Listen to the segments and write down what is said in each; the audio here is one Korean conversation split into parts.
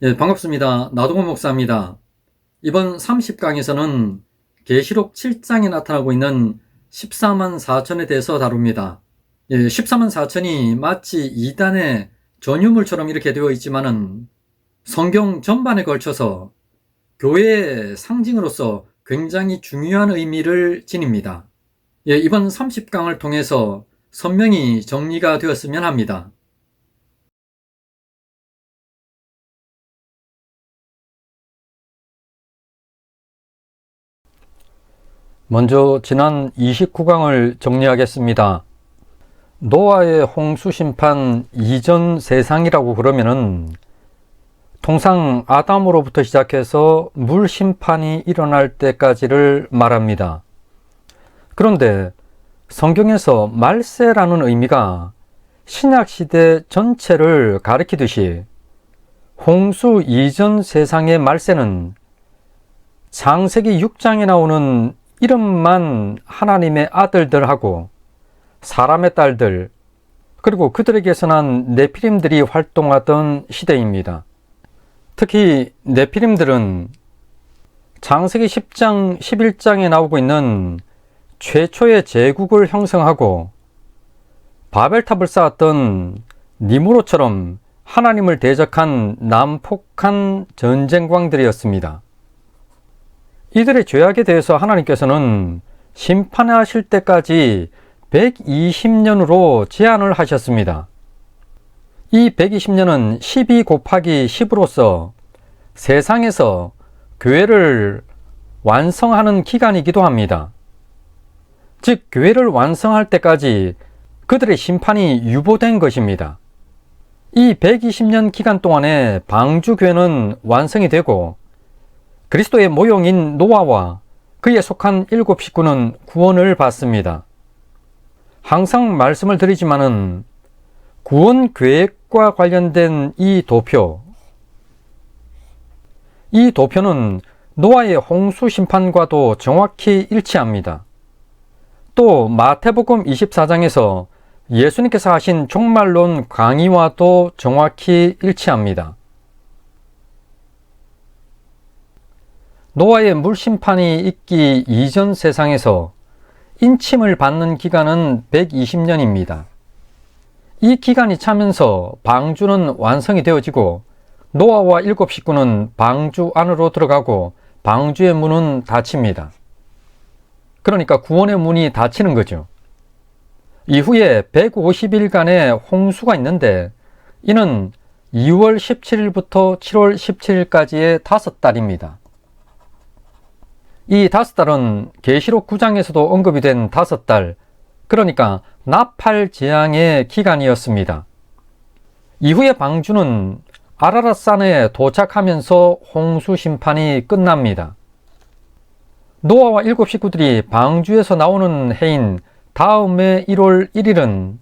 반갑습니다. 나동원 목사입니다. 이번 30강에서는 계시록 7장에 나타나고 있는 14만 4천에 대해서 다룹니다. 14만 4천이 마치 이단의 전유물처럼 이렇게 되어 있지만은 성경 전반에 걸쳐서 교회의 상징으로서 굉장히 중요한 의미를 지닙니다. 이번 30강을 통해서 선명히 정리가 되었으면 합니다. 먼저 지난 29강을 정리하겠습니다. 노아의 홍수 심판 이전 세상이라고 그러면은 통상 아담으로부터 시작해서 물 심판이 일어날 때까지를 말합니다. 그런데 성경에서 말세라는 의미가 신약시대 전체를 가리키듯이 홍수 이전 세상의 말세는 창세기 6장에 나오는 이름만 하나님의 아들들하고 사람의 딸들, 그리고 그들에게서 난 네피림들이 활동하던 시대입니다. 특히 네피림들은 창세기 10장, 11장에 나오고 있는 최초의 제국을 형성하고 바벨탑을 쌓았던 니무롯처럼 하나님을 대적한 난폭한 전쟁광들이었습니다. 이들의 죄악에 대해서 하나님께서는 심판하실 때까지 120년으로 제한을 하셨습니다. 이 120년은 12 곱하기 10으로서 세상에서 교회를 완성하는 기간이기도 합니다. 즉, 교회를 완성할 때까지 그들의 심판이 유보된 것입니다. 이 120년 기간 동안에 방주교회는 완성이 되고 그리스도의 모형인 노아와 그에 속한 7 식구는 구원을 받습니다. 항상 말씀을 드리지만은 구원 계획과 관련된 이 도표는 노아의 홍수 심판과도 정확히 일치합니다. 또 마태복음 24장에서 예수님께서 하신 종말론 강의와도 정확히 일치합니다. 노아의 물심판이 있기 이전 세상에서 인침을 받는 기간은 120년입니다. 이 기간이 차면서 방주는 완성이 되어지고 노아와 7 식구는 방주 안으로 들어가고 방주의 문은 닫힙니다. 그러니까 구원의 문이 닫히는 거죠. 이후에 150일간의 홍수가 있는데 이는 2월 17일부터 7월 17일까지의 5달입니다. 이 5달은 계시록 9장에서도 언급이 된 5달, 그러니까 나팔 재앙의 기간이었습니다. 이후에 방주는 아라랏산에 도착하면서 홍수 심판이 끝납니다. 노아와 7 식구들이 방주에서 나오는 해인 다음해 1월 1일은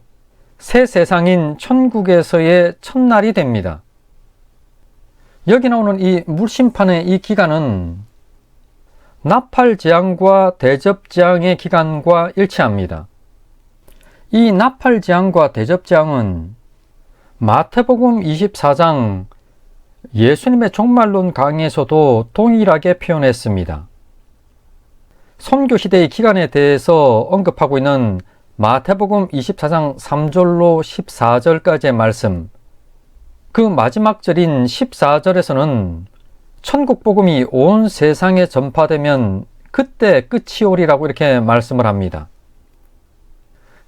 새 세상인 천국에서의 첫날이 됩니다. 여기 나오는 이 물심판의 이 기간은 나팔 재앙과 대접 재앙의 기간과 일치합니다. 이 나팔 재앙과 대접 재앙은 마태복음 24장 예수님의 종말론 강의에서도 동일하게 표현했습니다. 선교시대의 기간에 대해서 언급하고 있는 마태복음 24장 3절로 14절까지의 말씀, 그 마지막 절인 14절에서는 천국 복음이 온 세상에 전파되면 그때 끝이 오리라고 이렇게 말씀을 합니다.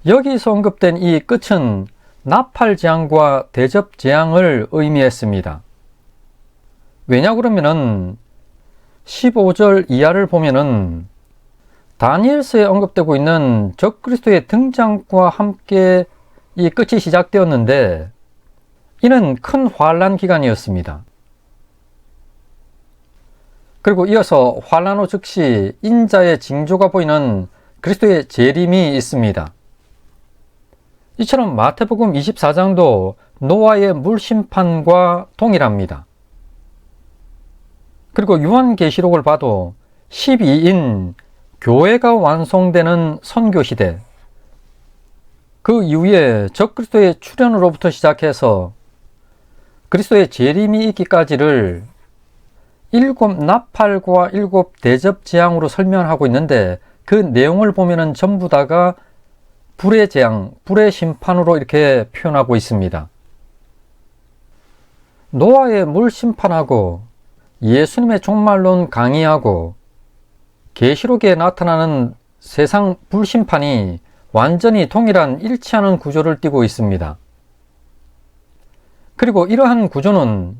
여기서 언급된 이 끝은 나팔 재앙과 대접 재앙을 의미했습니다. 왜냐 그러면은 15절 이하를 보면은 다니엘서에 언급되고 있는 적그리스도의 등장과 함께 이 끝이 시작되었는데 이는 큰 환란 기간이었습니다. 그리고 이어서 환란 후 즉시 인자의 징조가 보이는 그리스도의 재림이 있습니다. 이처럼 마태복음 24장도 노아의 물심판과 동일합니다. 그리고 요한계시록을 봐도 12인 교회가 완성되는 선교시대, 그 이후에 적그리스도의 출현으로부터 시작해서 그리스도의 재림이 있기까지를 7 나팔과 7 대접 재앙으로 설명하고 있는데, 그 내용을 보면은 전부 다가 불의 재앙, 불의 심판으로 이렇게 표현하고 있습니다. 노아의 물 심판하고 예수님의 종말론 강의하고 계시록에 나타나는 세상 불심판이 완전히 동일한 일치하는 구조를 띠고 있습니다. 그리고 이러한 구조는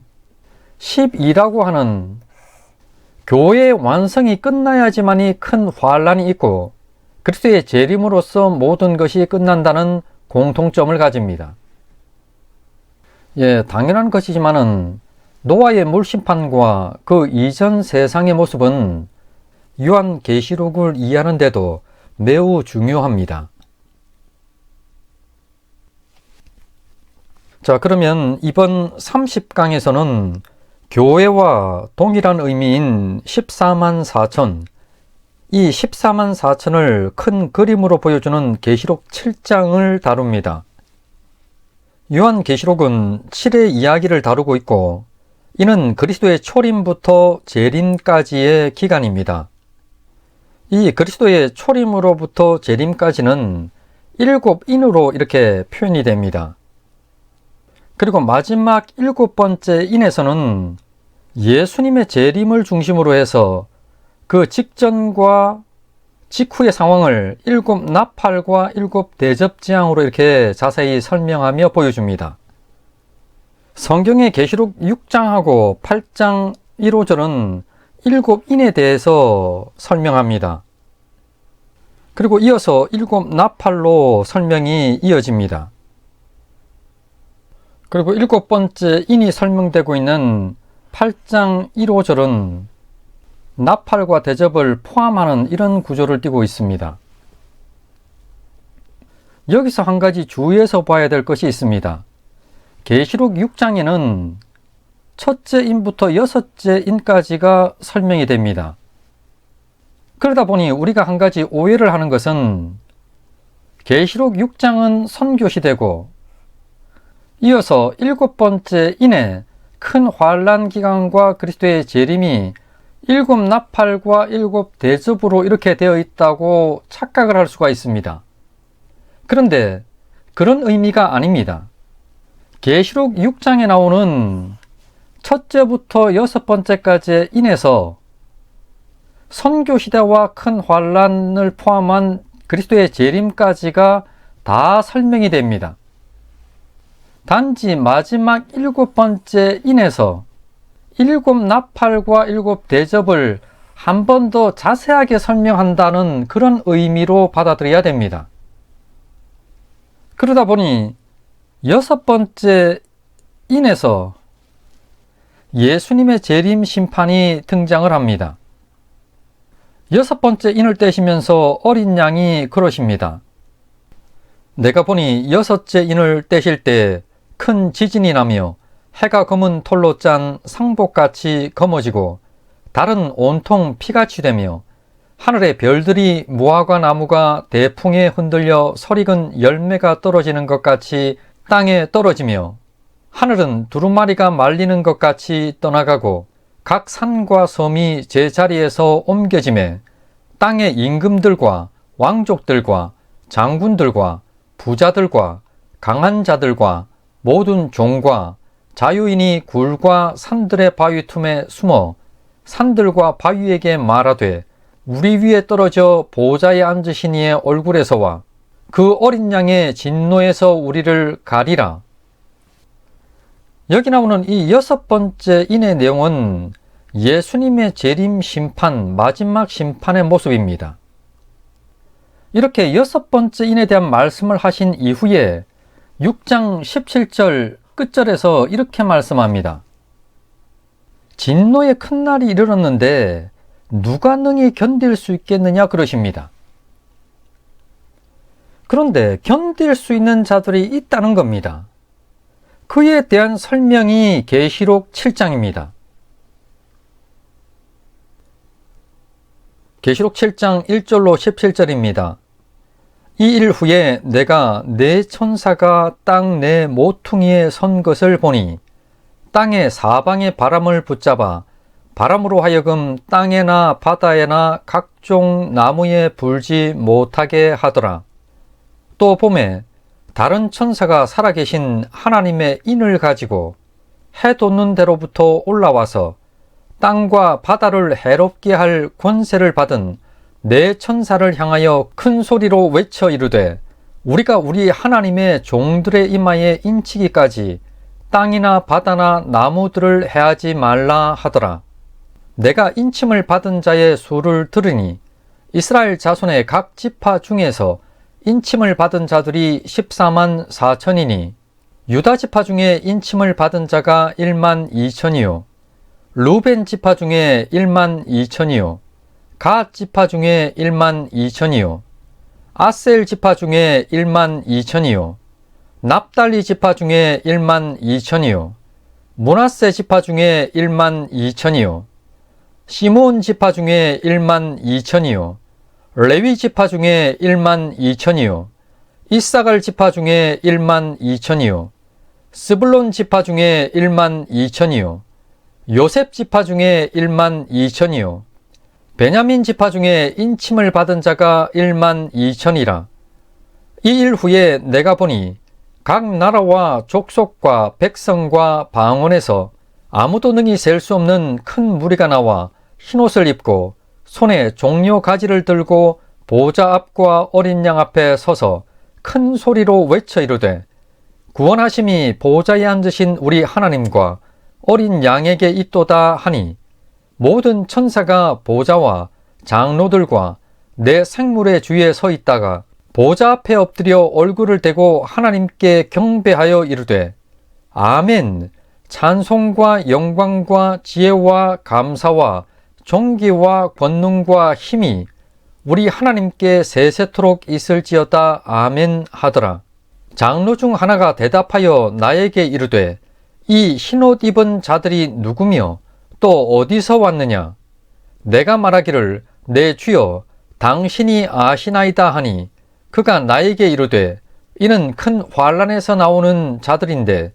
12라고 하는 교회의 완성이 끝나야지만이 큰 환란이 있고 그리스도의 재림으로써 모든 것이 끝난다는 공통점을 가집니다. 당연한 것이지만은 노아의 물심판과 그 이전 세상의 모습은 요한계시록을 이해하는 데도 매우 중요합니다. 자, 그러면 이번 30강에서는 교회와 동일한 의미인 14만 4천, 이 14만 4천을 큰 그림으로 보여주는 계시록 7장을 다룹니다. 요한계시록은 7의 이야기를 다루고 있고 이는 그리스도의 초림부터 재림까지의 기간입니다. 이 그리스도의 초림으로부터 재림까지는 7인으로 이렇게 표현이 됩니다. 그리고 마지막 7번째 인에서는 예수님의 재림을 중심으로 해서 그 직전과 직후의 상황을 7 나팔과 7 대접 재앙으로 이렇게 자세히 설명하며 보여줍니다. 성경의 계시록 6장하고 8장 1~5절은 7인에 대해서 설명합니다. 그리고 이어서 7 나팔로 설명이 이어집니다. 그리고 7번째 인이 설명되고 있는 8장 1~5절은 나팔과 대접을 포함하는 이런 구조를 띠고 있습니다. 여기서 한 가지 주의해서 봐야 될 것이 있습니다. 계시록 6장에는 첫째 인부터 여섯째 인까지가 설명이 됩니다. 그러다 보니 우리가 한 가지 오해를 하는 것은 계시록 6장은 선교시대고 이어서 7번째 인에 큰 환란 기간과 그리스도의 재림이 7 나팔과 7 대접으로 이렇게 되어 있다고 착각을 할 수가 있습니다. 그런데 그런 의미가 아닙니다. 계시록 6장에 나오는 첫째부터 여섯 번째까지의 인에서 선교시대와 큰 환란을 포함한 그리스도의 재림까지가 다 설명이 됩니다. 단지 마지막 7번째 인에서 7 나팔과 7 대접을 한 번 더 자세하게 설명한다는 그런 의미로 받아들여야 됩니다. 그러다 보니 6번째 인에서 예수님의 재림 심판이 등장을 합니다. 6번째 인을 떼시면서 어린 양이 그러십니다. 내가 보니 6째 인을 떼실 때 큰 지진이 나며 해가 검은 톨로 짠 상복같이 검어지고 달은 온통 피같이 되며 하늘의 별들이 무화과 나무가 대풍에 흔들려 설익은 열매가 떨어지는 것 같이 땅에 떨어지며 하늘은 두루마리가 말리는 것 같이 떠나가고 각 산과 섬이 제자리에서 옮겨지매 땅의 임금들과 왕족들과 장군들과 부자들과 강한 자들과 모든 종과 자유인이 굴과 산들의 바위 틈에 숨어 산들과 바위에게 말하되 우리 위에 떨어져 보좌에 앉으신 이의 얼굴에서와 그 어린 양의 진노에서 우리를 가리라. 여기 나오는 이 6번째 인의 내용은 예수님의 재림 심판, 마지막 심판의 모습입니다. 이렇게 6번째 인에 대한 말씀을 하신 이후에 6장 17절 끝절에서 이렇게 말씀합니다. 진노의 큰 날이 이르렀는데 누가 능히 견딜 수 있겠느냐 그러십니다. 그런데 견딜 수 있는 자들이 있다는 겁니다. 그에 대한 설명이 계시록 7장입니다. 계시록 7장 1절로 17절입니다. 이 일 후에 내가 네 천사가 땅 내 모퉁이에 선 것을 보니 땅의 사방의 바람을 붙잡아 바람으로 하여금 땅에나 바다에나 각종 나무에 불지 못하게 하더라. 또 봄에 다른 천사가 살아계신 하나님의 인을 가지고 해 돋는 데로부터 올라와서 땅과 바다를 해롭게 할 권세를 받은 네 천사를 향하여 큰 소리로 외쳐 이르되 우리가 우리 하나님의 종들의 이마에 인치기까지 땅이나 바다나 나무들을 해하지 말라 하더라. 내가 인침을 받은 자의 수를 들으니 이스라엘 자손의 각 지파 중에서 인침을 받은 자들이 14만 4천이니 유다 지파 중에 인침을 받은 자가 1만 2천이요 루벤 지파 중에 1만 2천이요 갓 지파 중에 1만 2천이요 아셀 지파 중에 1만 2천이요 납달리 지파 중에 1만 2천이요 므낫세 지파 중에 1만 2천이요 시므온 지파 중에 1만 2천이요 레위 지파 중에 1만 2천이요 이사갈 지파 중에 1만 2천이요 스불론 지파 중에 1만 2천이요 요셉 지파 중에 1만 2천이요 베냐민 지파 중에 인침을 받은 자가 1만 2천이라. 이 일 후에 내가 보니 각 나라와 족속과 백성과 방언에서 아무도 능히 셀 수 없는 큰 무리가 나와 흰옷을 입고 손에 종려 가지를 들고 보좌 앞과 어린 양 앞에 서서 큰 소리로 외쳐 이르되 구원하심이 보좌에 앉으신 우리 하나님과 어린 양에게 있도다 하니 모든 천사가 보좌와 장로들과 내 생물의 주위에 서 있다가 보좌 앞에 엎드려 얼굴을 대고 하나님께 경배하여 이르되 아멘. 찬송과 영광과 지혜와 감사와 존귀와 권능과 힘이 우리 하나님께 세세토록 있을지어다. 아멘 하더라. 장로 중 하나가 대답하여 나에게 이르되 이 흰옷 입은 자들이 누구며 또 어디서 왔느냐? 내가 말하기를 내 주여 당신이 아시나이다 하니 그가 나에게 이르되 이는 큰 환란에서 나오는 자들인데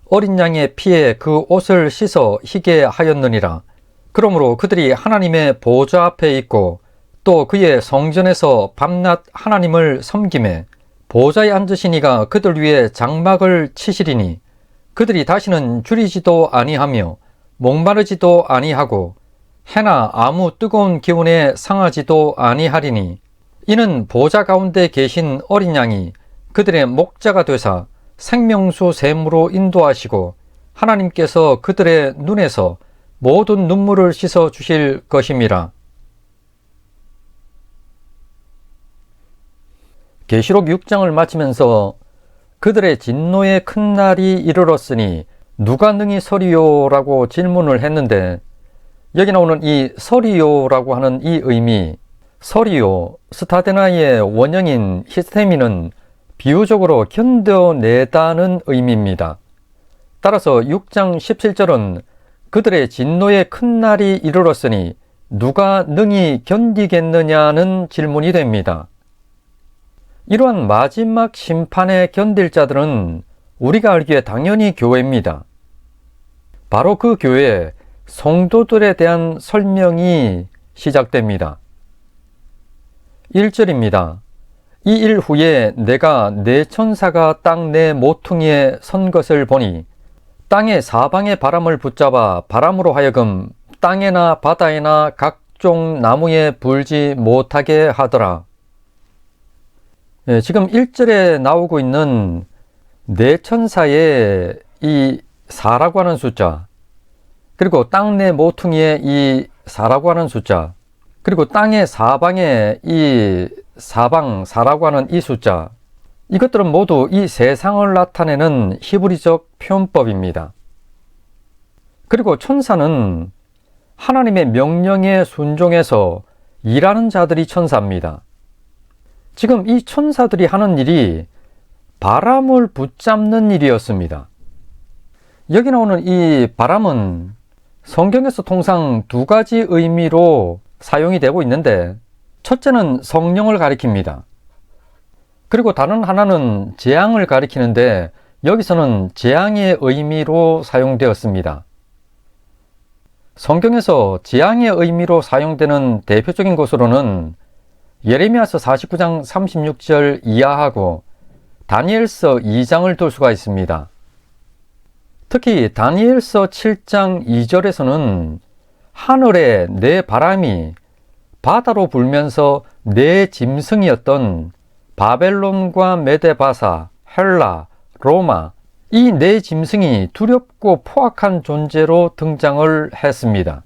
어린 양의 피에 그 옷을 씻어 희게 하였느니라. 그러므로 그들이 하나님의 보좌 앞에 있고 또 그의 성전에서 밤낮 하나님을 섬기매 보좌에 앉으시니가 그들 위에 장막을 치시리니 그들이 다시는 줄이지도 아니하며 목마르지도 아니하고 해나 아무 뜨거운 기운에 상하지도 아니하리니 이는 보좌 가운데 계신 어린 양이 그들의 목자가 되사 생명수 샘으로 인도하시고 하나님께서 그들의 눈에서 모든 눈물을 씻어 주실 것임이라. 계시록 6장을 마치면서 그들의 진노의 큰 날이 이르렀으니 누가 능히 서리요? 라고 질문을 했는데 여기 나오는 이 서리요라고 하는 이 의미, 서리요, 스타데나의 원형인 히스테미는 비유적으로 견뎌내다는 의미입니다. 따라서 6장 17절은 그들의 진노의 큰 날이 이르렀으니 누가 능히 견디겠느냐는 질문이 됩니다. 이러한 마지막 심판에 견딜 자들은 우리가 알기에 당연히 교회입니다. 바로 그 교회에 성도들에 대한 설명이 시작됩니다. 1절입니다. 이 일 후에 내가 네 천사가 땅 내 모퉁이에 선 것을 보니 땅의 사방의 바람을 붙잡아 바람으로 하여금 땅에나 바다에나 각종 나무에 불지 못하게 하더라. 지금 1절에 나오고 있는 네 천사의 이 4라고 하는 숫자, 그리고 땅 내 모퉁이의 이 4라고 하는 숫자, 그리고 땅의 사방에 이 사방 4라고 하는 이 숫자, 이것들은 모두 이 세상을 나타내는 히브리적 표현법입니다. 그리고 천사는 하나님의 명령에 순종해서 일하는 자들이 천사입니다. 지금 이 천사들이 하는 일이 바람을 붙잡는 일이었습니다. 여기 나오는 이 바람은 성경에서 통상 두 가지 의미로 사용이 되고 있는데 첫째는 성령을 가리킵니다. 그리고 다른 하나는 재앙을 가리키는데 여기서는 재앙의 의미로 사용되었습니다. 성경에서 재앙의 의미로 사용되는 대표적인 곳으로는 예레미야서 49장 36절 이하하고 다니엘서 2장을 둘 수가 있습니다. 특히 다니엘서 7장 2절에서는 하늘에 내 바람이 바다로 불면서 내 짐승이었던 바벨론과 메데바사, 헬라, 로마, 이 네 짐승이 두렵고 포악한 존재로 등장을 했습니다.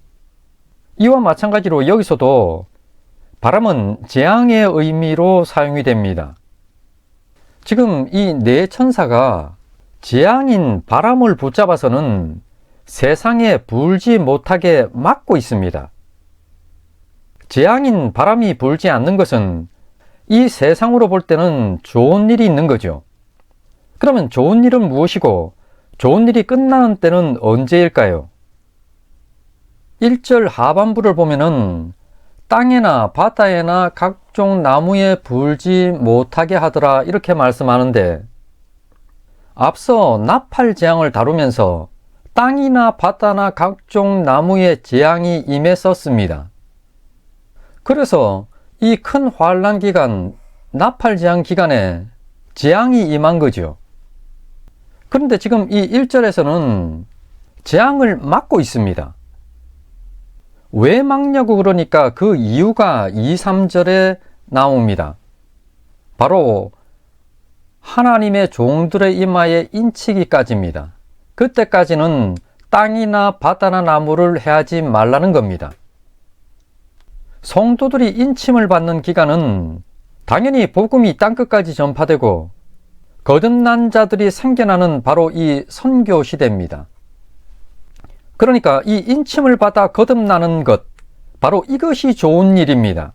이와 마찬가지로 여기서도 바람은 재앙의 의미로 사용이 됩니다. 지금 이 네 천사가 재앙인 바람을 붙잡아서는 세상에 불지 못하게 막고 있습니다. 재앙인 바람이 불지 않는 것은 이 세상으로 볼 때는 좋은 일이 있는 거죠. 그러면 좋은 일은 무엇이고 좋은 일이 끝나는 때는 언제일까요? 1절 하반부를 보면은 땅에나 바다에나 각종 나무에 불지 못하게 하더라 이렇게 말씀하는데, 앞서 나팔 재앙을 다루면서 땅이나 바다나 각종 나무에 재앙이 임했었습니다. 그래서 이 큰 환란 기간, 나팔 재앙 기간에 재앙이 임한 거죠. 그런데 지금 이 1절에서는 재앙을 막고 있습니다. 왜 막냐고 그러니까 그 이유가 2, 3절에 나옵니다. 바로 하나님의 종들의 이마에 인치기까지입니다. 그때까지는 땅이나 바다나 나무를 해하지 말라는 겁니다. 성도들이 인침을 받는 기간은 당연히 복음이 땅끝까지 전파되고 거듭난 자들이 생겨나는 바로 이 선교 시대입니다. 그러니까 이 인침을 받아 거듭나는 것, 바로 이것이 좋은 일입니다.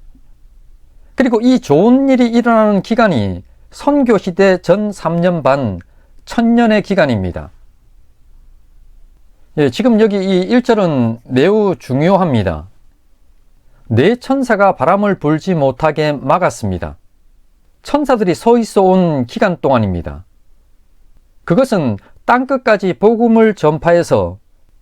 그리고 이 좋은 일이 일어나는 기간이 선교 시대 전 3년 반, 1000년의 기간입니다. 지금 여기 이 1절은 매우 중요합니다. 네 천사가 바람을 불지 못하게 막았습니다. 천사들이 서 있어 온 기간 동안입니다. 그것은 땅끝까지 복음을 전파해서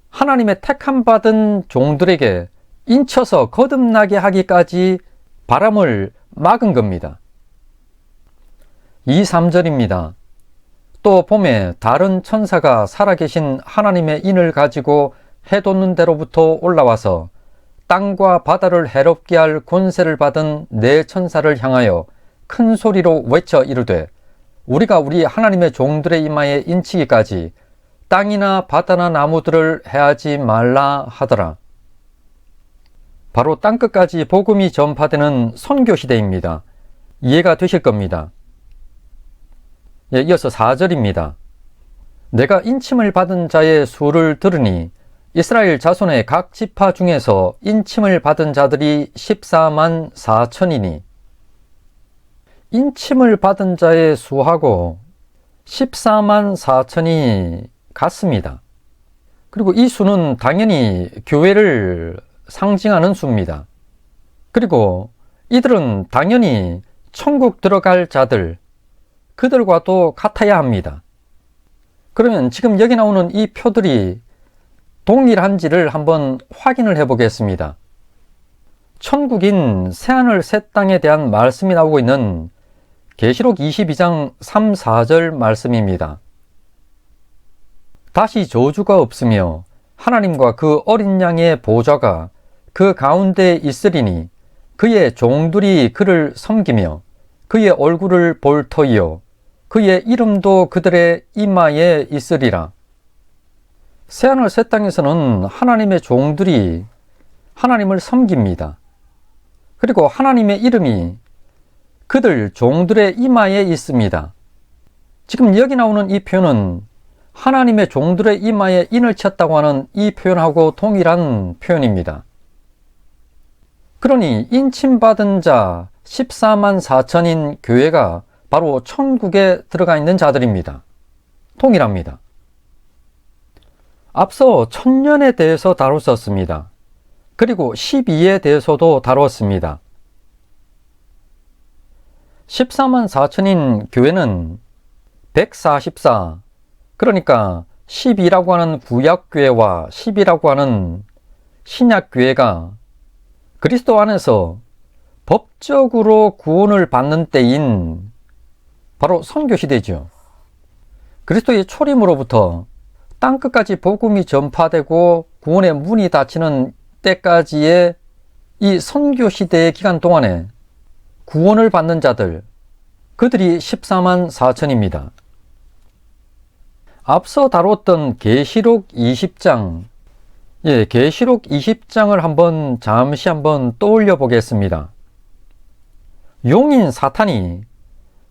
하나님의 택함 받은 종들에게 인쳐서 거듭나게 하기까지 바람을 막은 겁니다. 2, 3절입니다. 또 봄에 다른 천사가 살아계신 하나님의 인을 가지고 해 돋는 데로부터 올라와서 땅과 바다를 해롭게 할 권세를 받은 네 천사를 향하여 큰 소리로 외쳐 이르되, 우리가 우리 하나님의 종들의 이마에 인치기까지 땅이나 바다나 나무들을 해하지 말라 하더라. 바로 땅끝까지 복음이 전파되는 선교 시대입니다. 이해가 되실 겁니다. 이어서 4절입니다. 내가 인침을 받은 자의 수를 들으니 이스라엘 자손의 각 지파 중에서 인침을 받은 자들이 14만 4천이니, 인침을 받은 자의 수하고 14만 4천이 같습니다. 그리고 이 수는 당연히 교회를 상징하는 수입니다. 그리고 이들은 당연히 천국 들어갈 자들, 그들과도 같아야 합니다. 그러면 지금 여기 나오는 이 표들이 동일한지를 한번 확인을 해 보겠습니다. 천국인 새하늘 새 땅에 대한 말씀이 나오고 있는 계시록 22장 3, 4절 말씀입니다. 다시 저주가 없으며 하나님과 그 어린 양의 보좌가 그 가운데에 있으리니 그의 종들이 그를 섬기며 그의 얼굴을 볼 터이요 그의 이름도 그들의 이마에 있으리라. 새하늘 새 땅에서는 하나님의 종들이 하나님을 섬깁니다. 그리고 하나님의 이름이 그들 종들의 이마에 있습니다. 지금 여기 나오는 이 표현은 하나님의 종들의 이마에 인을 쳤다고 하는 이 표현하고 동일한 표현입니다. 그러니 인침받은 자 14만 4천인 교회가 바로 천국에 들어가 있는 자들입니다. 동일합니다. 앞서 1000년에 대해서 다뤘었습니다. 그리고 12에 대해서도 다뤘습니다. 14만 4천인 교회는 144, 그러니까 12라고 하는 구약교회와 10이라고 하는 신약교회가 그리스도 안에서 법적으로 구원을 받는 때인 바로 선교시대죠. 그리스도의 초림으로부터 땅끝까지 복음이 전파되고 구원의 문이 닫히는 때까지의 이 선교시대의 기간 동안에 구원을 받는 자들, 그들이 14만 4천입니다. 앞서 다뤘던 계시록 20장, 계시록 20장을 잠시 한번 떠올려 보겠습니다. 용인 사탄이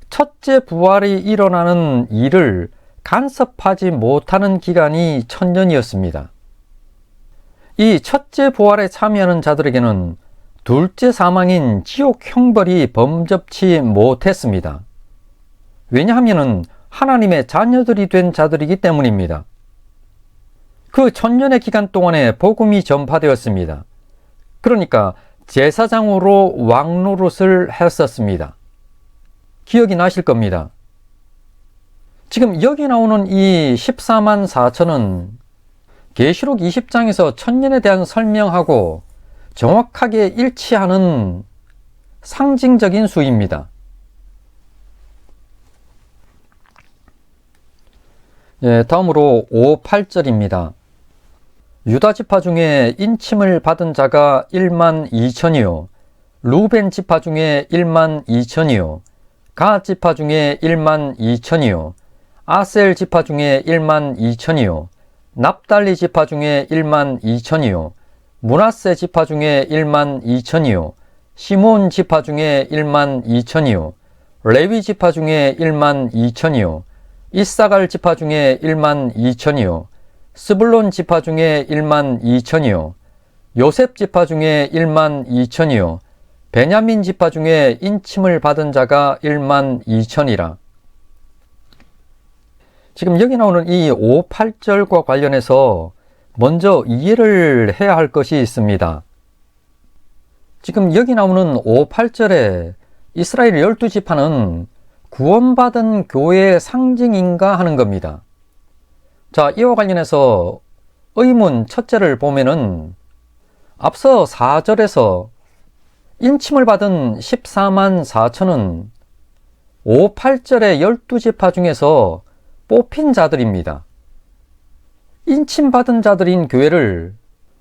첫째 부활이 일어나는 일을 간섭하지 못하는 기간이 1000년이었습니다. 이 첫째 부활에 참여하는 자들에게는 둘째 사망인 지옥 형벌이 범접치 못했습니다. 왜냐하면 하나님의 자녀들이 된 자들이기 때문입니다. 그 1000년의 기간 동안에 복음이 전파되었습니다. 그러니까 제사장으로 왕 노릇을 했었습니다. 기억이 나실 겁니다. 지금 여기 나오는 이 14만 4천은 계시록 20장에서 1000년에 대한 설명하고 정확하게 일치하는 상징적인 수입니다. 다음으로 5, 8절입니다. 유다 지파 중에 인침을 받은 자가 1만 2천이요 루벤 지파 중에 1만 2천이요 갓 지파 중에 1만 2천이요 아셀 지파 중에 1만 2천이요 납달리 지파 중에 1만 2천이요 므낫세 지파 중에 1만 2천이요 시몬 지파 중에 1만 2천이요 레위 지파 중에 1만 2천이요 이사갈 지파 중에 1만 2천이요 스불론 지파 중에 1만 2천이요 요셉 지파 중에 1만 2천이요 베냐민 지파 중에 인침을 받은 자가 1만 2천이라. 지금 여기 나오는 이 5, 8절과 관련해서 먼저 이해를 해야 할 것이 있습니다. 지금 여기 나오는 5, 8절에 이스라엘 12지파는 구원받은 교회의 상징인가 하는 겁니다. 자, 이와 관련해서 의문 첫째를 보면은 앞서 4절에서 인침을 받은 14만 4천은 5, 8절의 12지파 중에서 뽑힌 자들입니다. 인침받은 자들인 교회를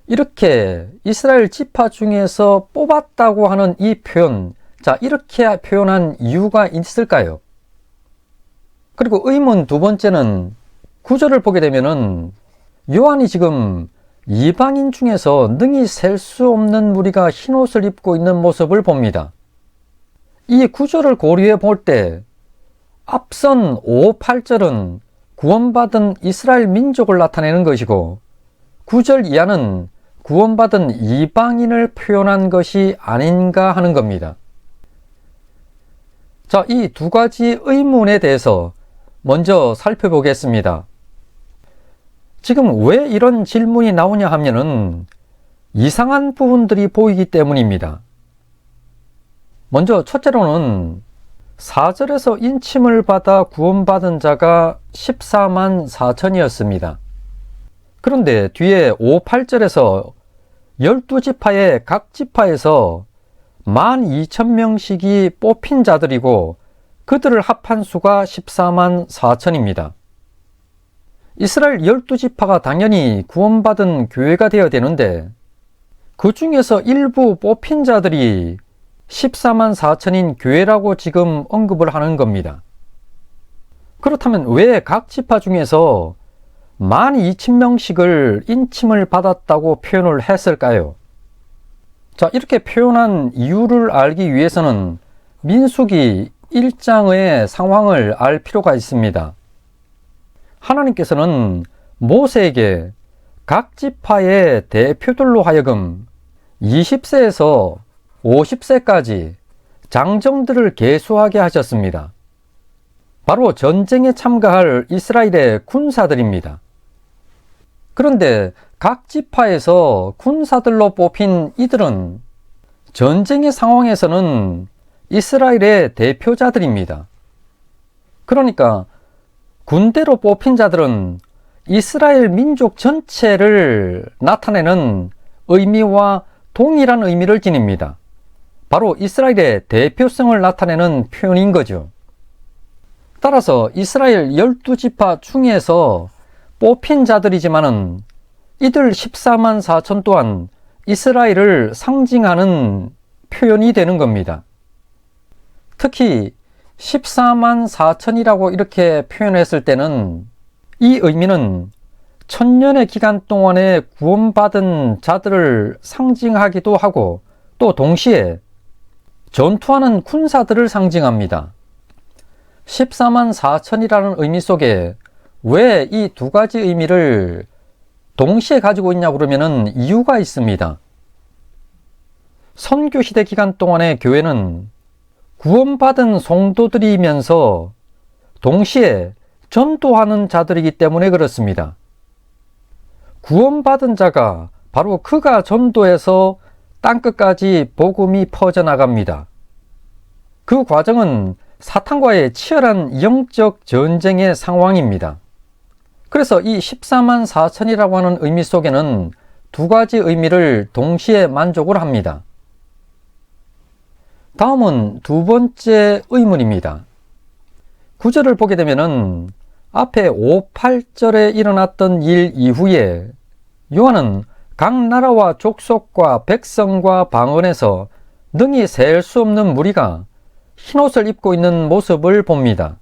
이렇게 이스라엘 지파 중에서 뽑았다고 하는 이 표현, 자, 이렇게 표현한 이유가 있을까요? 그리고 의문 두 번째는 구절을 보게 되면은 요한이 지금 이방인 중에서 능히 셀 수 없는 무리가 흰옷을 입고 있는 모습을 봅니다. 이 구절을 고려해 볼 때 앞선 5, 8절은 구원받은 이스라엘 민족을 나타내는 것이고 9절 이하는 구원받은 이방인을 표현한 것이 아닌가 하는 겁니다. 자, 이 두 가지 의문에 대해서 먼저 살펴보겠습니다. 지금 왜 이런 질문이 나오냐 하면은 이상한 부분들이 보이기 때문입니다. 먼저 첫째로는 4절에서 인침을 받아 구원받은 자가 14만 4천이었습니다. 그런데 뒤에 5, 8절에서 12지파의 각 지파에서 12,000명씩이 뽑힌 자들이고 그들을 합한 수가 14만 4천입니다. 이스라엘 12지파가 당연히 구원받은 교회가 되어야 되는데 그 중에서 일부 뽑힌 자들이 14만 4천인 교회라고 지금 언급을 하는 겁니다. 그렇다면 왜 각 지파 중에서 12,000명씩을 인침을 받았다고 표현을 했을까요? 자, 이렇게 표현한 이유를 알기 위해서는 민수기 1장의 상황을 알 필요가 있습니다. 하나님께서는 모세에게 각 지파의 대표들로 하여금 20세에서 50세까지 장정들을 계수하게 하셨습니다. 바로 전쟁에 참가할 이스라엘의 군사들입니다. 그런데 각 지파에서 군사들로 뽑힌 이들은 전쟁의 상황에서는 이스라엘의 대표자들입니다. 그러니까 군대로 뽑힌 자들은 이스라엘 민족 전체를 나타내는 의미와 동일한 의미를 지닙니다. 바로 이스라엘의 대표성을 나타내는 표현인 거죠. 따라서 이스라엘 12지파 중에서 뽑힌 자들이지만은 이들 14만 4천 또한 이스라엘을 상징하는 표현이 되는 겁니다. 특히 14만 4천이라고 이렇게 표현했을 때는 이 의미는 천년의 기간 동안에 구원받은 자들을 상징하기도 하고 또 동시에 전투하는 군사들을 상징합니다. 14만 4천이라는 의미 속에 왜 이 두 가지 의미를 동시에 가지고 있냐고 그러면은 이유가 있습니다. 선교시대 기간 동안에 교회는 구원받은 성도들이면서 동시에 전도하는 자들이기 때문에 그렇습니다. 구원받은 자가 바로 그가 전도해서 땅끝까지 복음이 퍼져나갑니다. 그 과정은 사탄과의 치열한 영적 전쟁의 상황입니다. 그래서 이 14만 4천이라고 하는 의미 속에는 두 가지 의미를 동시에 만족을 합니다. 다음은 두 번째 의문입니다. 구절을 보게 되면은 앞에 5, 8절에 일어났던 일 이후에 요한은 각 나라와 족속과 백성과 방언에서 능히 셀 수 없는 무리가 흰옷을 입고 있는 모습을 봅니다.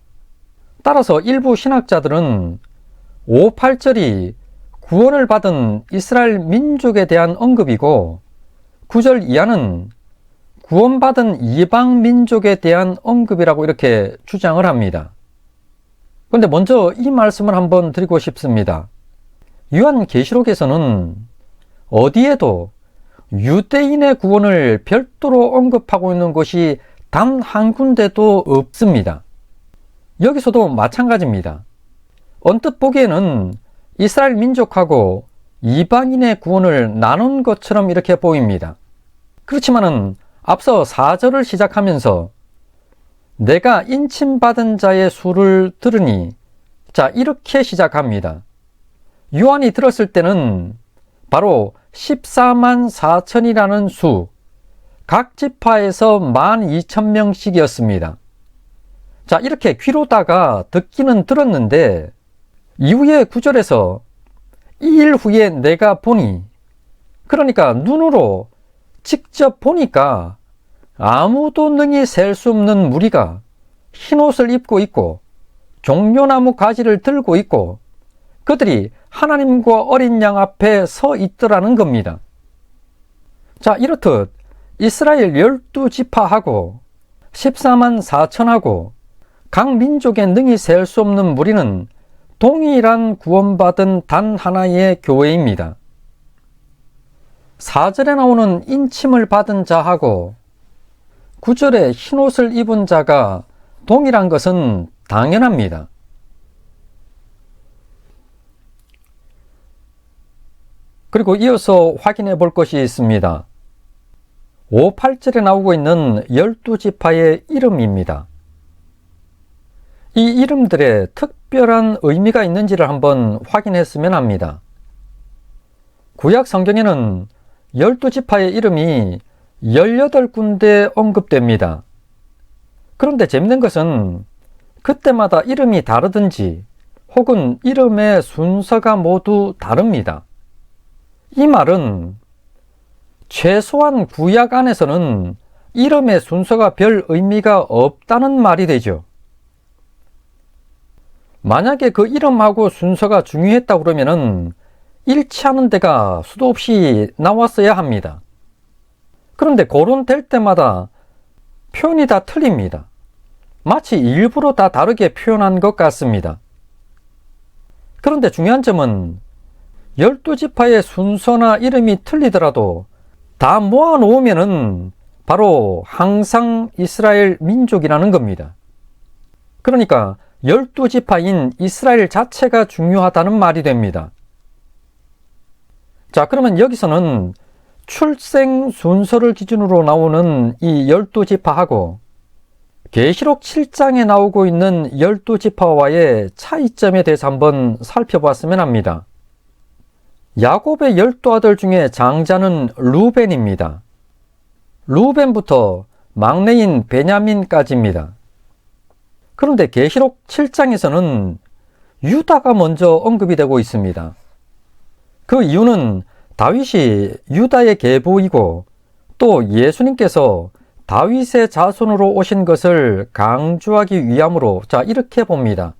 따라서 일부 신학자들은 5, 8절이 구원을 받은 이스라엘 민족에 대한 언급이고 9절 이하는 구원받은 이방 민족에 대한 언급이라고 이렇게 주장을 합니다. 그런데 먼저 이 말씀을 한번 드리고 싶습니다. 요한계시록에서는 어디에도 유대인의 구원을 별도로 언급하고 있는 곳이 단 한 군데도 없습니다. 여기서도 마찬가지입니다. 언뜻 보기에는 이스라엘 민족하고 이방인의 구원을 나눈 것처럼 이렇게 보입니다. 그렇지만은 앞서 4절을 시작하면서 내가 인침받은 자의 수를 들으니 자 이렇게 시작합니다. 요한이 들었을 때는 바로 14만 4천이라는 수, 각 지파에서 12,000명씩이었습니다. 자 이렇게 귀로다가 듣기는 들었는데 이후에 9절에서 2일 후에 내가 보니, 그러니까 눈으로 직접 보니까 아무도 능히 셀 수 없는 무리가 흰옷을 입고 있고 종려나무 가지를 들고 있고 그들이 하나님과 어린 양 앞에 서 있더라는 겁니다. 자 이렇듯 이스라엘 12지파하고 14만 4천하고 각 민족에 능히 셀 수 없는 무리는 동일한 구원받은 단 하나의 교회입니다. 4절에 나오는 인침을 받은 자하고 9절에 흰옷을 입은 자가 동일한 것은 당연합니다. 그리고 이어서 확인해 볼 것이 있습니다. 5, 8절에 나오고 있는 12지파의 이름입니다. 이 이름들의 특별한 의미가 있는지를 한번 확인했으면 합니다. 구약 성경에는 12지파의 이름이 18군데 언급됩니다. 그런데 재밌는 것은 그때마다 이름이 다르든지 혹은 이름의 순서가 모두 다릅니다. 이 말은 최소한 구약 안에서는 이름의 순서가 별 의미가 없다는 말이 되죠. 만약에 그 이름하고 순서가 중요했다 그러면은 일치하는 데가 수도 없이 나왔어야 합니다. 그런데 거론될 때마다 표현이 다 틀립니다. 마치 일부러 다 다르게 표현한 것 같습니다. 그런데 중요한 점은 12지파의 순서나 이름이 틀리더라도 다 모아놓으면은 바로 항상 이스라엘 민족이라는 겁니다. 그러니까 12지파인 이스라엘 자체가 중요하다는 말이 됩니다. 자, 그러면 여기서는 출생 순서를 기준으로 나오는 이 12지파하고 계시록 7장에 나오고 있는 12지파와의 차이점에 대해서 한번 살펴봤으면 합니다. 야곱의 12아들 중에 장자는 루벤입니다. 루벤부터 막내인 베냐민까지입니다. 그런데 계시록 7장에서는 유다가 먼저 언급이 되고 있습니다. 그 이유는 다윗이 유다의 계보이고 또 예수님께서 다윗의 자손으로 오신 것을 강조하기 위함으로 이렇게 봅니다.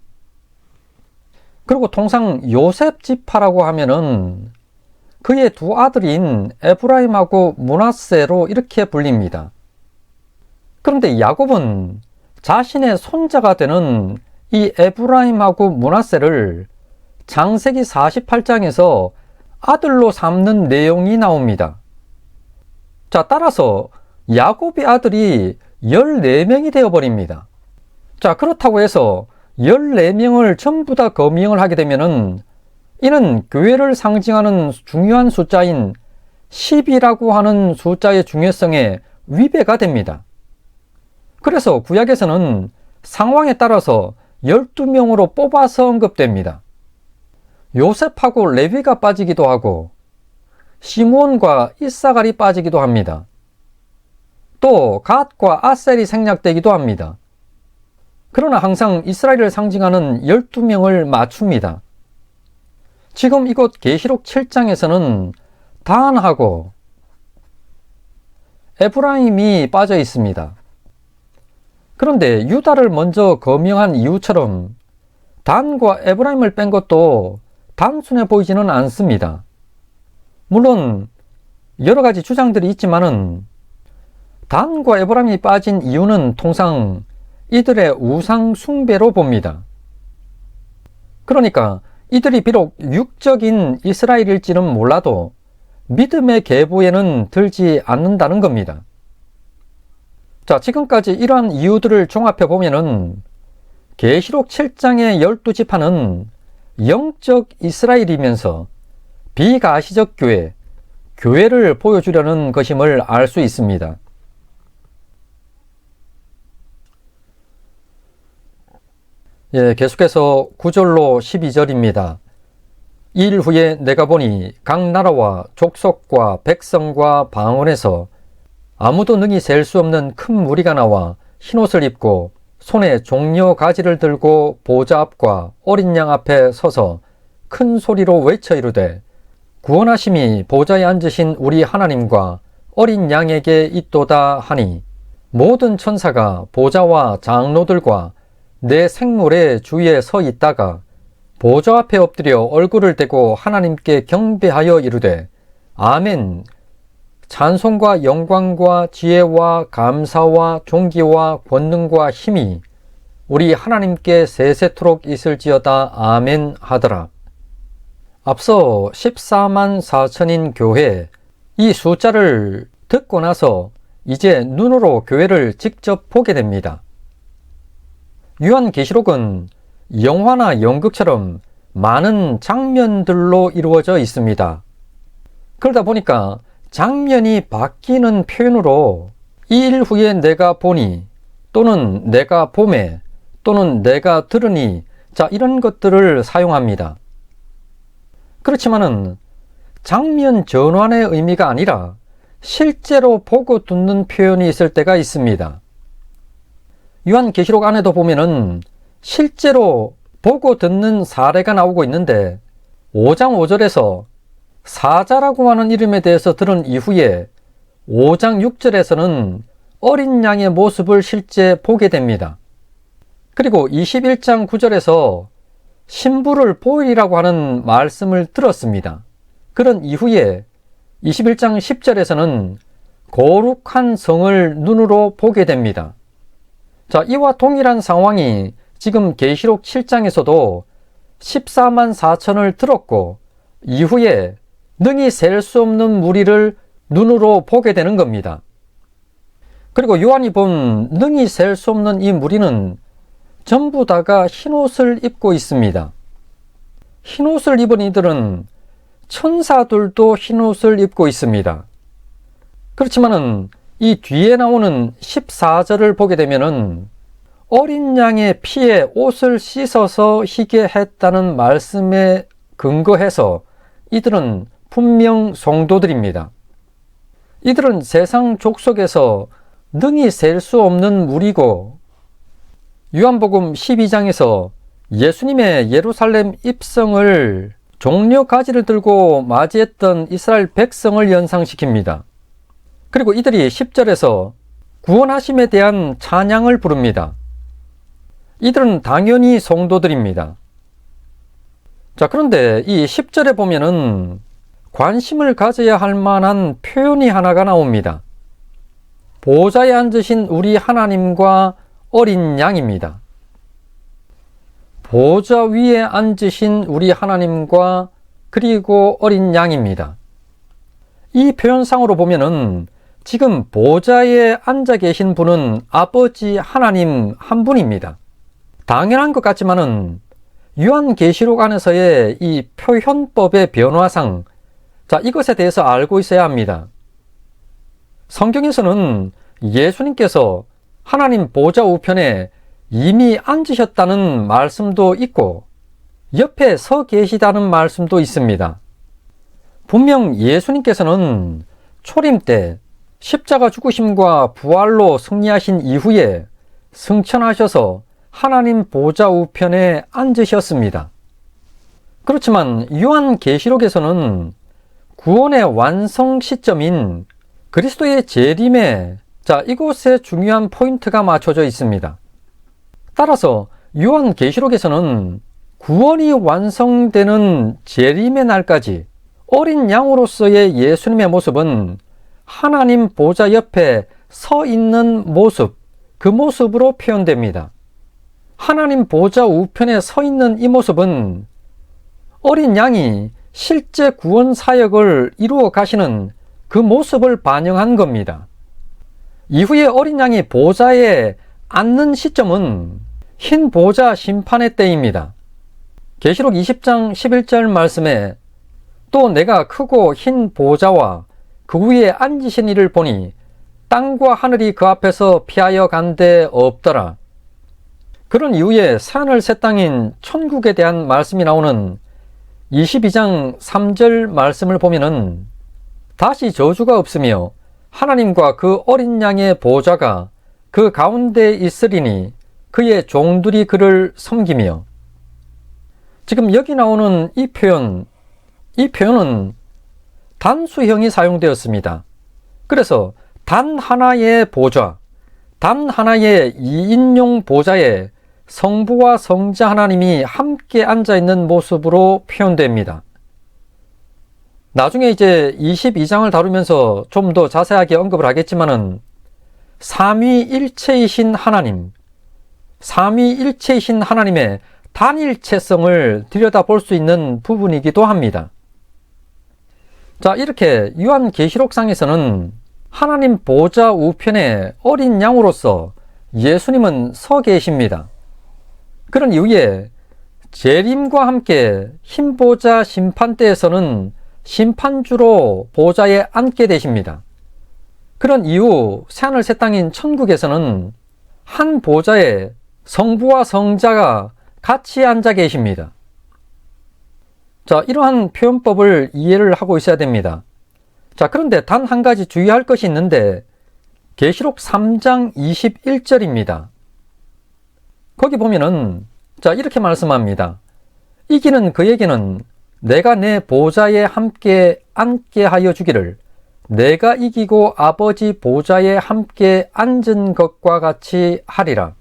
그리고 통상 요셉 지파라고 하면은 그의 두 아들인 에브라임하고 므낫세로 이렇게 불립니다. 그런데 야곱은 자신의 손자가 되는 이 에브라임하고 므낫세를 창세기 48장에서 아들로 삼는 내용이 나옵니다. 따라서 야곱의 아들이 14명이 되어버립니다. 그렇다고 해서 14명을 전부 다 거명을 하게 되면은 이는 교회를 상징하는 중요한 숫자인 10이라고 하는 숫자의 중요성에 위배가 됩니다. 그래서 구약에서는 상황에 따라서 12명으로 뽑아서 언급됩니다. 요셉하고 레위가 빠지기도 하고 시므온과 이사갈이 빠지기도 합니다. 또 갓과 아셀이 생략되기도 합니다. 그러나 항상 이스라엘을 상징하는 12명을 맞춥니다. 지금 이곳 계시록 7장에서는 단하고 에브라임이 빠져 있습니다. 그런데 유다를 먼저 거명한 이유처럼 단과 에브라임을 뺀 것도 단순해 보이지는 않습니다. 물론 여러 가지 주장들이 있지만은 단과 에브라임이 빠진 이유는 통상 이들의 우상 숭배로 봅니다. 그러니까 이들이 비록 육적인 이스라엘일지는 몰라도 믿음의 계보에는 들지 않는다는 겁니다. 지금까지 이러한 이유들을 종합해 보면은 계시록 7장의 12지파는 영적 이스라엘이면서 비가시적 교회를 보여주려는 것임을 알 수 있습니다. 계속해서 9절로 12절입니다. 이 일 후에 내가 보니 각 나라와 족속과 백성과 방언에서 아무도 능히 셀 수 없는 큰 무리가 나와 흰옷을 입고 손에 종려 가지를 들고 보좌 앞과 어린 양 앞에 서서 큰 소리로 외쳐 이르되 구원하심이 보좌에 앉으신 우리 하나님과 어린 양에게 있도다 하니 모든 천사가 보좌와 장로들과 내 생물의 주위에 서 있다가 보좌 앞에 엎드려 얼굴을 대고 하나님께 경배하여 이르되 아멘. 찬송과 영광과 지혜와 감사와 존귀와 권능과 힘이 우리 하나님께 세세토록 있을지어다. 아멘 하더라. 앞서 14만 4천인 교회, 이 숫자를 듣고 나서 이제 눈으로 교회를 직접 보게 됩니다. 요한계시록은 영화나 연극처럼 많은 장면들로 이루어져 있습니다. 그러다 보니까 장면이 바뀌는 표현으로 이 일 후에 내가 보니 또는 내가 보매 또는 내가 들으니 이런 것들을 사용합니다. 그렇지만은 장면 전환의 의미가 아니라 실제로 보고 듣는 표현이 있을 때가 있습니다. 요한계시록 안에도 보면은 실제로 보고 듣는 사례가 나오고 있는데 5장 5절에서 사자라고 하는 이름에 대해서 들은 이후에 5장 6절에서는 어린 양의 모습을 실제 보게 됩니다. 그리고 21장 9절에서 신부를 보이라고 하는 말씀을 들었습니다. 그런 이후에 21장 10절에서는 거룩한 성을 눈으로 보게 됩니다. 이와 동일한 상황이 지금 계시록 7장에서도 14만 4천을 들었고 이후에 능히 셀 수 없는 무리를 눈으로 보게 되는 겁니다. 그리고 요한이 본 능히 셀 수 없는 이 무리는 전부 다가 흰옷을 입고 있습니다. 흰옷을 입은 이들은 천사들도 흰옷을 입고 있습니다. 그렇지만은 이 뒤에 나오는 14절을 보게 되면은 어린 양의 피에 옷을 씻어서 희게 했다는 말씀에 근거해서 이들은 분명 성도들입니다. 이들은 세상 족속에서 능히 셀 수 없는 무리고, 요한복음 12장에서 예수님의 예루살렘 입성을 종려 가지를 들고 맞이했던 이스라엘 백성을 연상시킵니다. 그리고 이들이 10절에서 구원하심에 대한 찬양을 부릅니다. 이들은 당연히 성도들입니다. 자, 그런데 이 10절에 보면은 관심을 가져야 할 만한 표현이 하나가 나옵니다. 보좌에 앉으신 우리 하나님과 어린 양입니다. 보좌 위에 앉으신 우리 하나님과 그리고 어린 양입니다. 이 표현상으로 보면은 지금 보좌에 앉아 계신 분은 아버지 하나님 한 분입니다. 당연한 것 같지만은 요한계시록 안에서의 이 표현법의 변화상, 자, 이것에 대해서 알고 있어야 합니다. 성경에서는 예수님께서 하나님 보좌 우편에 이미 앉으셨다는 말씀도 있고 옆에 서 계시다는 말씀도 있습니다. 분명 예수님께서는 초림 때 십자가 죽으심과 부활로 승리하신 이후에 승천하셔서 하나님 보좌 우편에 앉으셨습니다. 그렇지만 요한계시록에서는 구원의 완성 시점인 그리스도의 재림에, 자, 이곳에 중요한 포인트가 맞춰져 있습니다. 따라서 요한계시록에서는 구원이 완성되는 재림의 날까지 어린 양으로서의 예수님의 모습은 하나님 보좌 옆에 서 있는 모습, 그 모습으로 표현됩니다. 하나님 보좌 우편에 서 있는 이 모습은 어린 양이 실제 구원 사역을 이루어 가시는 그 모습을 반영한 겁니다. 이후에 어린 양이 보좌에 앉는 시점은 흰 보좌 심판의 때입니다. 계시록 20장 11절 말씀에 또 내가 크고 흰 보좌와 그 위에 앉으신 이를 보니 땅과 하늘이 그 앞에서 피하여 간 데 없더라. 그런 이후에 새하늘 새 땅인 천국에 대한 말씀이 나오는 22장 3절 말씀을 보면은 다시 저주가 없으며 하나님과 그 어린 양의 보좌가 그 가운데 있으리니 그의 종들이 그를 섬기며, 지금 여기 나오는 이 표현은 단수형이 사용되었습니다. 그래서 단 하나의 보좌, 단 하나의 2인용 보좌에 성부와 성자 하나님이 함께 앉아있는 모습으로 표현됩니다. 나중에 이제 22장을 다루면서 좀 더 자세하게 언급을 하겠지만은 삼위일체이신 하나님, 삼위일체이신 하나님의 단일체성을 들여다볼 수 있는 부분이기도 합니다. 자, 이렇게 요한계시록상에서는 하나님 보좌 우편에 어린 양으로서 예수님은 서 계십니다. 그런 이후에 재림과 함께 흰 보좌 심판 때에서는 심판주로 보좌에 앉게 되십니다. 그런 이후 새하늘 새 땅인 천국에서는 한 보좌에 성부와 성자가 같이 앉아 계십니다. 자, 이러한 표현법을 이해를 하고 있어야 됩니다. 자, 그런데 단 한 가지 주의할 것이 있는데 계시록 3장 21절입니다. 거기 보면은, 자, 이렇게 말씀합니다. 이기는 그에게는 내가 내 보좌에 함께 앉게 하여 주기를 내가 이기고 아버지 보좌에 함께 앉은 것과 같이 하리라.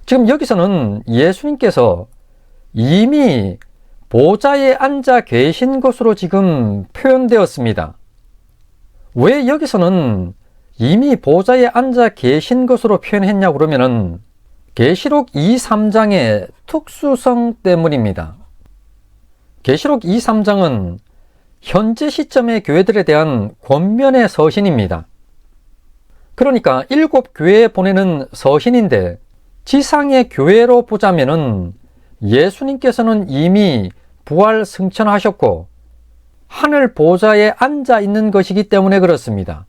지금 여기서는 예수님께서 이미 보좌에 앉아 계신 것으로 지금 표현되었습니다. 왜 여기서는 이미 보좌에 앉아 계신 것으로 표현했냐고 그러면은 계시록 2, 3장의 특수성 때문입니다. 계시록 2, 3장은 현재 시점의 교회들에 대한 권면의 서신입니다. 그러니까 7교회에 보내는 서신인데 지상의 교회로 보자면은 예수님께서는 이미 부활 승천하셨고 하늘 보좌에 앉아 있는 것이기 때문에 그렇습니다.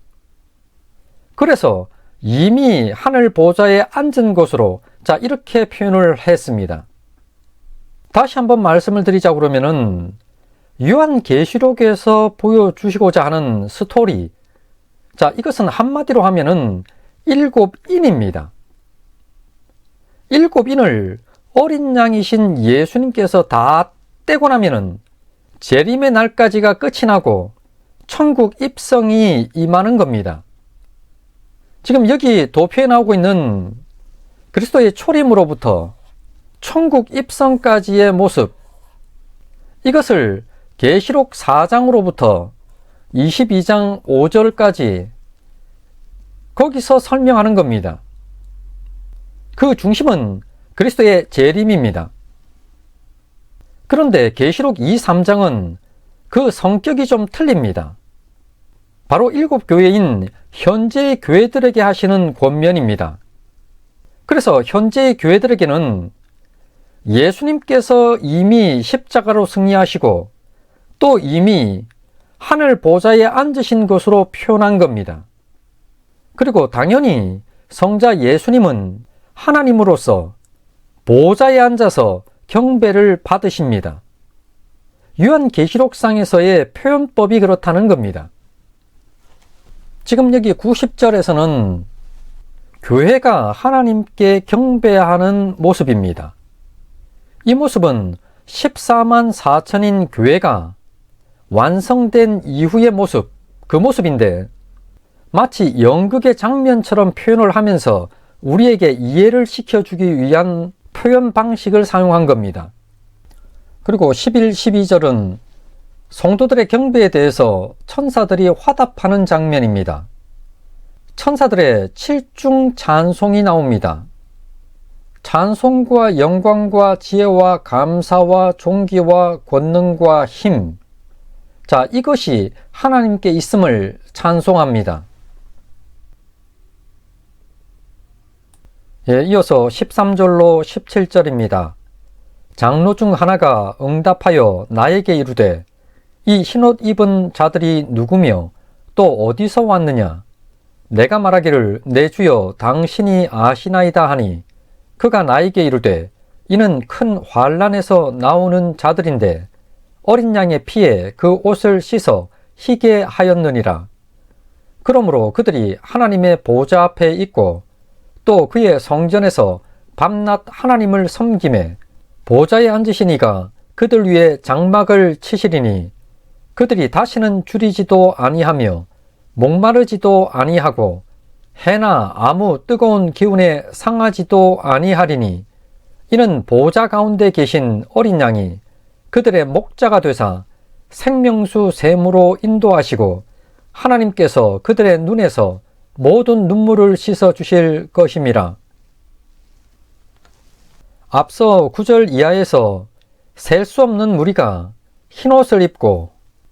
그래서 이미 하늘 보좌에 앉은 것으로 이렇게 표현을 했습니다. 다시 한번 말씀을 드리자 그러면은 요한계시록에서 보여주시고자 하는 스토리, 이것은 한마디로 하면은 7인입니다. 7인을 어린 양이신 예수님께서 다 떼고 나면은 재림의 날까지가 끝이 나고 천국 입성이 임하는 겁니다. 지금 여기 도표에 나오고 있는 그리스도의 초림으로부터 천국 입성까지의 모습, 이것을 계시록 4장으로부터 22장 5절까지 거기서 설명하는 겁니다. 그 중심은 그리스도의 재림입니다. 그런데 계시록 2, 3장은 그 성격이 좀 틀립니다. 바로 7교회인 현재의 교회들에게 하시는 권면입니다. 그래서 현재의 교회들에게는 예수님께서 이미 십자가로 승리하시고 또 이미 하늘 보좌에 앉으신 것으로 표현한 겁니다. 그리고 당연히 성자 예수님은 하나님으로서 보좌에 앉아서 경배를 받으십니다. 요한계시록상에서의 표현법이 그렇다는 겁니다. 지금 여기 90절에서는 교회가 하나님께 경배하는 모습입니다. 이 모습은 14만 4천인 교회가 완성된 이후의 모습, 그 모습인데 마치 연극의 장면처럼 표현을 하면서 우리에게 이해를 시켜주기 위한 표현 방식을 사용한 겁니다. 그리고 11, 12절은 성도들의 경배에 대해서 천사들이 화답하는 장면입니다. 천사들의 7중 찬송이 나옵니다. 찬송과 영광과 지혜와 감사와 존귀와 권능과 힘, 이것이 하나님께 있음을 찬송합니다. 이어서 13절로 17절입니다. 장로 중 하나가 응답하여 나에게 이르되 이 흰옷 입은 자들이 누구며 또 어디서 왔느냐? 내가 말하기를 내 주여 당신이 아시나이다 하니 그가 나에게 이르되 이는 큰 환난에서 나오는 자들인데 어린 양의 피에 그 옷을 씻어 희게 하였느니라. 그러므로 그들이 하나님의 보좌 앞에 있고 또 그의 성전에서 밤낮 하나님을 섬기매 보좌에 앉으시니가 그들 위에 장막을 치시리니 그들이 다시는 줄이지도 아니하며 목마르지도 아니하고 해나 아무 뜨거운 기운에 상하지도 아니하리니 이는 보좌 가운데 계신 어린 양이 그들의 목자가 되사 생명수 샘으로 인도하시고 하나님께서 그들의 눈에서 모든 눈물을 씻어 주실 것임이라. 앞서 9절 이하에서 셀 수 없는 무리가 흰옷을 입고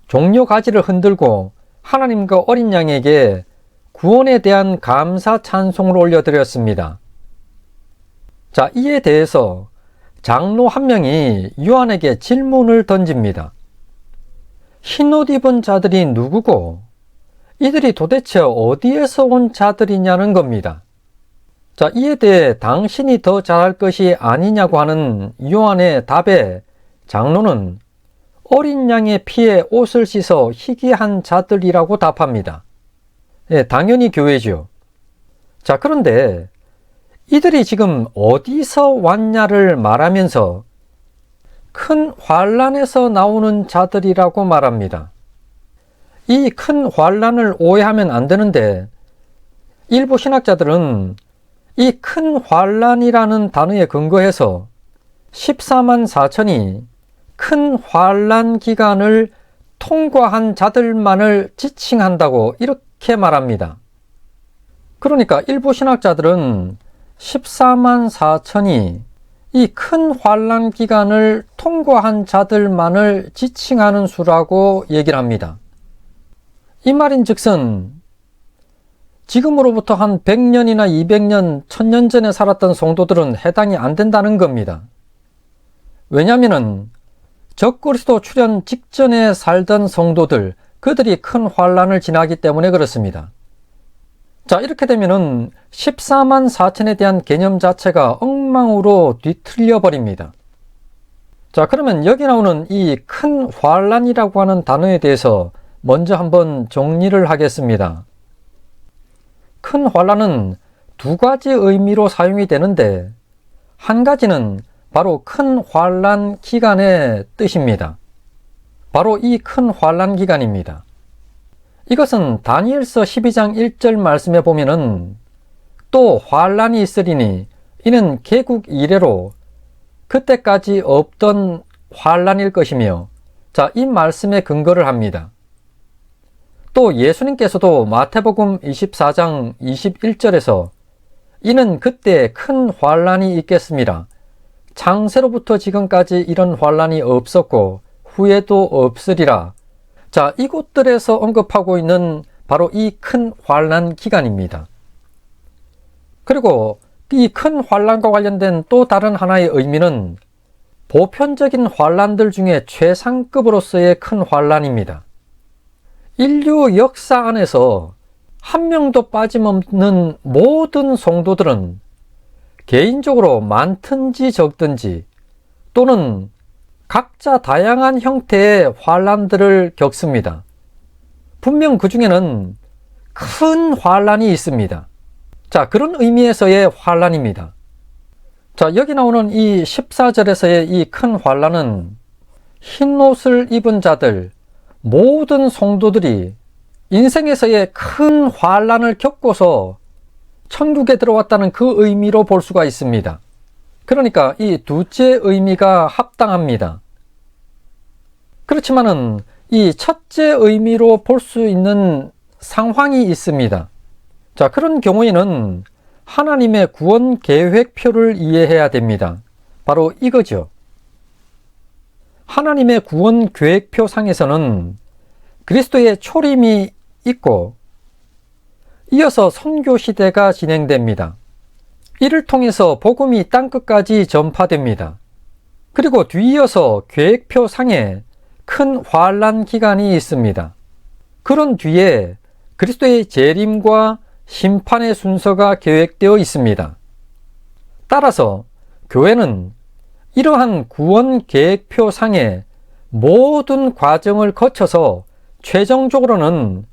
종려 가지를 흔들고 하나님과 어린 양에게 구원에 대한 감사 찬송을 올려드렸습니다. 이에 대해서 장로 한 명이 요한에게 질문을 던집니다. 흰옷 입은 자들이 누구고 이들이 도대체 어디에서 온 자들이냐는 겁니다. 이에 대해 당신이 더 잘할 것이 아니냐고 하는 요한의 답에 장로는 어린 양의 피에 옷을 씻어 희귀한 자들이라고 답합니다. 당연히 교회죠. 그런데 이들이 지금 어디서 왔냐를 말하면서 큰 환난에서 나오는 자들이라고 말합니다. 이 큰 환난을 오해하면 안 되는데 일부 신학자들은 이 큰 환난이라는 단어에 근거해서 14만 4천이 큰 환난 기간을 통과한 자들만을 지칭한다고 이렇게 말합니다. 그러니까 일부 신학자들은 14만 4천이 이 큰 환난 기간을 통과한 자들만을 지칭하는 수라고 얘기를 합니다. 이 말인즉슨 지금으로부터 한 100년이나 200년, 1000년 전에 살았던 성도들은 해당이 안 된다는 겁니다. 왜냐하면 적그리스도 출현 직전에 살던 성도들, 그들이 큰 환난을 지나기 때문에 그렇습니다. 자, 이렇게 되면은 14만 4천에 대한 개념 자체가 엉망으로 뒤틀려 버립니다. 자, 그러면 여기 나오는 이 큰 환란이라고 하는 단어에 대해서 먼저 한번 정리를 하겠습니다. 큰 환란은 두 가지 의미로 사용이 되는데, 한 가지는 바로 큰 환란 기간의 뜻입니다. 바로 이 큰 환란 기간입니다. 이것은 다니엘서 12장 1절 말씀에 보면은 또 환란이 있으리니 이는 개국 이래로 그때까지 없던 환란일 것이며, 자, 이 말씀에 근거를 합니다. 또 예수님께서도 마태복음 24장 21절에서 이는 그때 큰 환란이 있겠습니다. 창세로부터 지금까지 이런 환란이 없었고 후에도 없으리라. 자, 이곳들에서 언급하고 있는 바로 이 큰 환란 기간입니다. 그리고 이 큰 환란과 관련된 또 다른 하나의 의미는 보편적인 환란들 중에 최상급으로서의 큰 환란입니다. 인류 역사 안에서 한 명도 빠짐없는 모든 성도들은 개인적으로 많든지 적든지 또는 각자 다양한 형태의 환란들을 겪습니다. 분명 그 중에는 큰 환란이 있습니다. 자, 그런 의미에서의 환란입니다. 자, 여기 나오는 이 14절에서의 이 큰 환란은 흰 옷을 입은 자들, 모든 성도들이 인생에서의 큰 환란을 겪고서 천국에 들어왔다는 그 의미로 볼 수가 있습니다. 그러니까 이 두째 의미가 합당합니다. 그렇지만은 이 첫째 의미로 볼 수 있는 상황이 있습니다. 자, 그런 경우에는 하나님의 구원 계획표를 이해해야 됩니다. 바로 이거죠. 하나님의 구원 계획표 상에서는 그리스도의 초림이 있고 이어서 선교 시대가 진행됩니다. 이를 통해서 복음이 땅끝까지 전파됩니다. 그리고 뒤이어서 계획표 상에 큰 환란 기간이 있습니다. 그런 뒤에 그리스도의 재림과 심판의 순서가 계획되어 있습니다. 따라서 교회는 이러한 구원 계획표 상의 모든 과정을 거쳐서 최종적으로는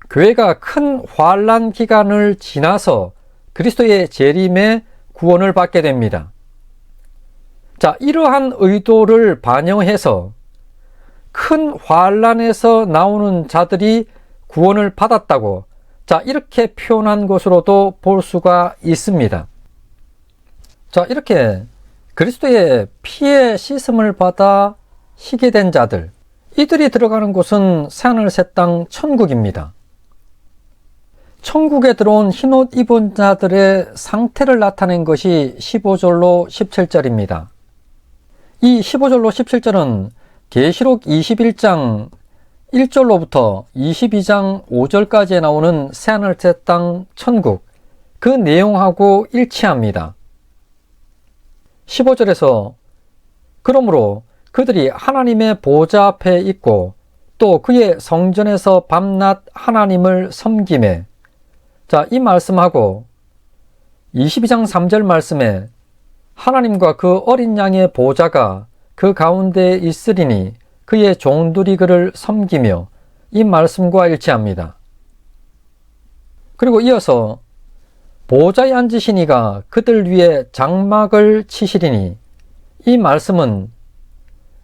교회가 큰 환란 기간을 지나서 그리스도의 재림의 구원을 받게 됩니다. 자, 이러한 의도를 반영해서 큰 환란에서 나오는 자들이 구원을 받았다고, 자, 이렇게 표현한 것으로도 볼 수가 있습니다. 자, 이렇게 그리스도의 피의 씻음을 받아 희게 된 자들, 이들이 들어가는 곳은 새하늘 새 땅 천국입니다. 천국에 들어온 흰옷 입은 자들의 상태를 나타낸 것이 15절로 17절입니다. 이 15절로 17절은 계시록 21장 1절로부터 22장 5절까지에 나오는 새하늘 새 땅 천국, 그 내용하고 일치합니다. 15절에서 그러므로 그들이 하나님의 보좌 앞에 있고 또 그의 성전에서 밤낮 하나님을 섬기매, 자, 이 말씀하고 22장 3절 말씀에 하나님과 그 어린 양의 보좌가 그 가운데에 있으리니 그의 종들이 그를 섬기며, 이 말씀과 일치합니다. 그리고 이어서 보좌에 앉으신 이가 그들 위에 장막을 치시리니, 이 말씀은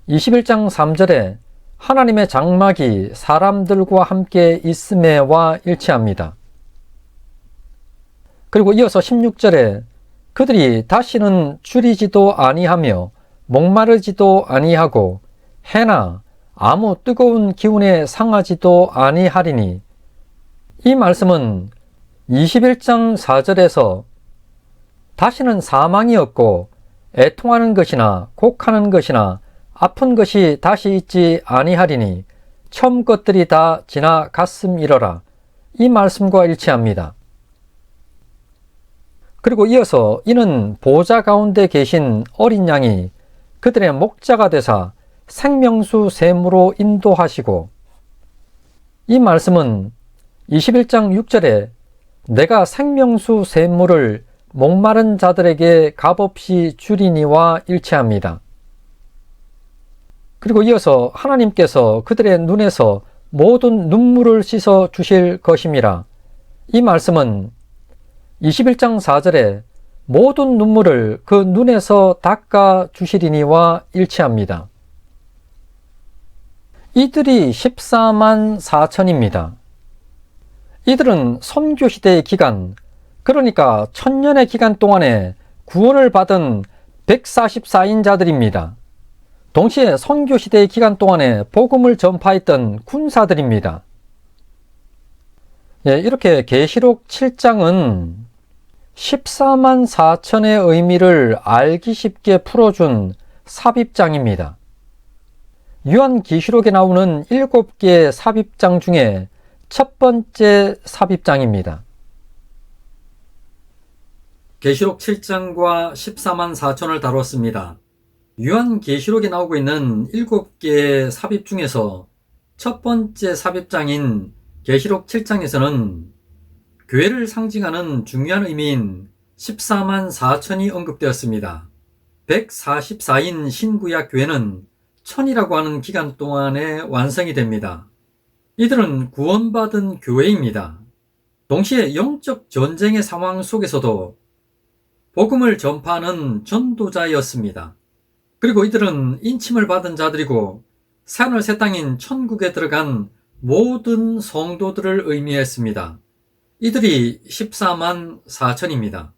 21장 3절에 하나님의 장막이 사람들과 함께 있음에와 일치합니다. 그리고 이어서 16절에 그들이 다시는 줄이지도 아니하며 목마르지도 아니하고 해나 아무 뜨거운 기운에 상하지도 아니하리니, 이 말씀은 21장 4절에서 다시는 사망이 없고 애통하는 것이나 곡하는 것이나 아픈 것이 다시 있지 아니하리니 처음 것들이 다 지나갔음이러라, 이 말씀과 일치합니다. 그리고 이어서 이는 보좌 가운데 계신 어린 양이 그들의 목자가 되사 생명수 샘으로 인도하시고, 이 말씀은 21장 6절에 내가 생명수 샘물을 목마른 자들에게 값없이 주리니와 일치합니다. 그리고 이어서 하나님께서 그들의 눈에서 모든 눈물을 씻어 주실 것임이라. 이 말씀은 21장 4절에 모든 눈물을 그 눈에서 닦아 주시리니와 일치합니다. 이들이 14만 4천입니다. 이들은 선교시대의 기간, 그러니까 천년의 기간 동안에 구원을 받은 144인 자들입니다. 동시에 선교시대의 기간 동안에 복음을 전파했던 군사들입니다. 이렇게 계시록 7장은 14만 4천의 의미를 알기 쉽게 풀어준 삽입장입니다. 요한계시록에 나오는 7개의 삽입장 중에 첫 번째 삽입장입니다. 계시록 7장과 14만 4천을 다뤘습니다. 요한계시록에 나오고 있는 7개의 삽입 중에서 첫 번째 삽입장인 계시록 7장에서는 교회를 상징하는 중요한 의미인 14만 4천이 언급되었습니다. 144인 신구약 교회는 천이라고 하는 기간 동안에 완성이 됩니다. 이들은 구원받은 교회입니다. 동시에 영적 전쟁의 상황 속에서도 복음을 전파하는 전도자였습니다. 그리고 이들은 인침을 받은 자들이고 새하늘 새 땅인 천국에 들어간 모든 성도들을 의미했습니다. 이들이 14만 4천입니다.